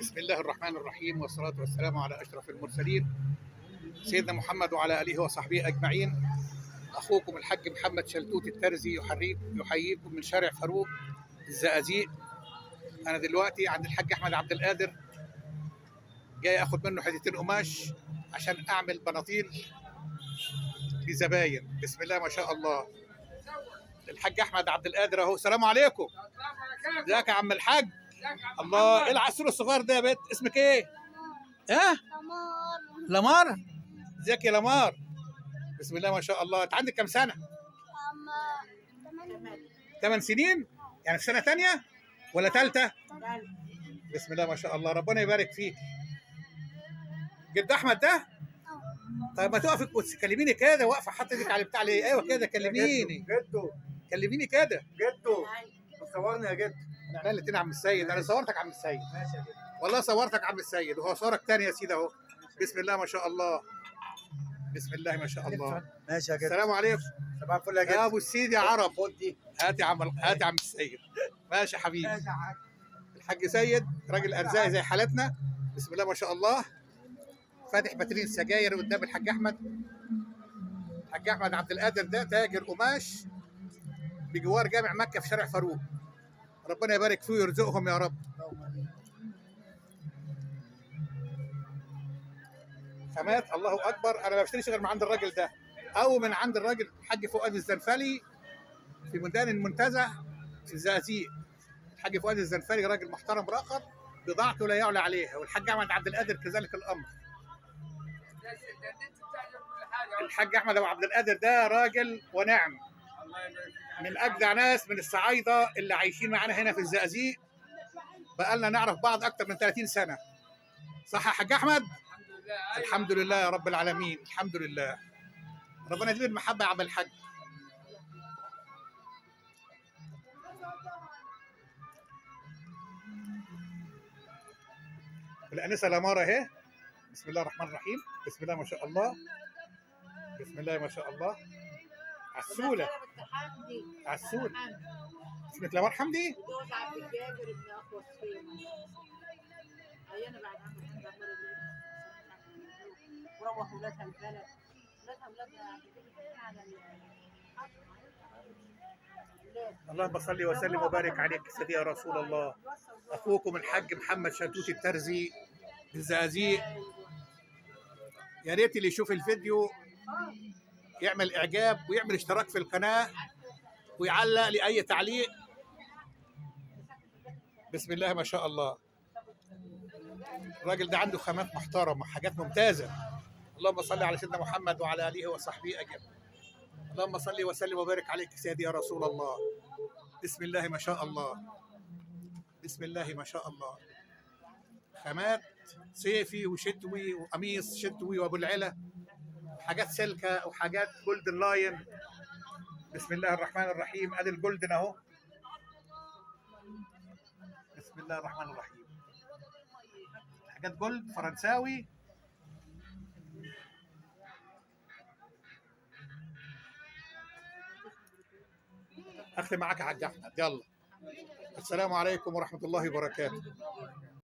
بسم الله الرحمن الرحيم، والصلاة والسلام على أشرف المرسلين سيدنا محمد وعلى آله وصحبه أجمعين. أخوكم الحاج محمد شلتوت الترزي يحييكم من شارع فاروق الزقازيق. أنا دلوقتي عند الحاج أحمد عبد القادر، جاي أخد منه حتتين قماش عشان أعمل بناطيل لزباين. بسم الله ما شاء الله. الحاج أحمد عبد القادر أهو. السلام عليكم. ازيك يا عم الحاج؟ الله، ايه العسول الصغير ده يا بنت؟ اسمك ايه؟ ها؟ لمار. لمار؟ ازيك يا لمار؟ بسم الله ما شاء الله. انت عندك كام سنة؟ 8 سنين؟ يعني في سنة تانية ولا تالتة؟ بسم الله ما شاء الله، ربنا يبارك فيك. جد احمد ده؟ طيب ما تقفي وتكلميني كده، واقفه حاطه ايدك على بتاع ليه؟ ايوه كده كلميني. جدو كلميني كده. جدو صورني يا جدو. احنا الاثنين يا عم السيد، انا صورتك عم السيد. ماشي يا جدو. والله صورتك عم السيد، وهو صورك تاني يا سيدي اهو. بسم الله ما شاء الله. بسم الله ما شاء الله. ماشي يا جدو. السلام عليكم. صباح الفل يا جدو. يا ابو السيد يا عرب. خد دي. هات يا عم السيد. ماشي يا حبيبي. ماشي يا حاج. الحاج سيد راجل ارزاقي زي حالتنا. بسم الله ما شاء الله. فاتح باترين سجاير قدام الحاج احمد. الحاج احمد عبد القادر ده تاجر قماش بجوار جامع مكه في شارع فاروق. ربنا يبارك فيه ويرزقهم يا رب. خامات الله اكبر. انا ما بشتريش غير من عند الراجل ده، او من عند الراجل الحاج فؤاد الزنفلي في ميدان المنتزه في الزقازيق. الحاج فؤاد الزنفلي راجل محترم راقر، بضاعته لا يعلى عليها، والحاج احمد عبد القادر كذلك الامر. الحاج احمد ابو عبد القادر ده راجل ونعم، من اجدع ناس من الصعايده اللي عايشين معانا هنا في الزقازيق. بقالنا نعرف بعض اكتر من 30 سنه. صح يا حاج احمد؟ الحمد لله يا رب العالمين، الحمد لله. ربنا يزيد المحبه يا عم الحاج. الانسه لماره اهي. بسم الله الرحمن الرحيم. بسم الله ما شاء الله. بسم الله ما شاء الله. عسوله. عسول. اسمك لمار حمدي؟ جوز عبد الجابر ابن اخو السيما. ايانا بعد عم وروح ولادها البلد. ولادها عبد الجابر على اللهم صل وسلم وبارك عليك سيدي يا رسول الله. اخوكم الحاج محمد شلتوت الترزي بالزقازيق. يا ريت اللي يشوف الفيديو يعمل اعجاب ويعمل اشتراك في القناه ويعلق لي اي تعليق. بسم الله ما شاء الله. الراجل ده عنده خامات محترمه، حاجات ممتازه. اللهم صل على سيدنا محمد وعلى اله وصحبه اجمعين. اللهم صل وسلم وبارك عليك سيدي يا رسول الله. بسم الله ما شاء الله. بسم الله ما شاء الله. خامات صيفي وشتوي وقميص شتوي وابو العلا، حاجات سلكه وحاجات جولدن لاين. بسم الله الرحمن الرحيم. ادي الجولدن اهو. بسم الله الرحمن الرحيم. حاجات جولد فرنساوي. اختم معاك يا حاج احمد. يلا، السلام عليكم ورحمه الله وبركاته.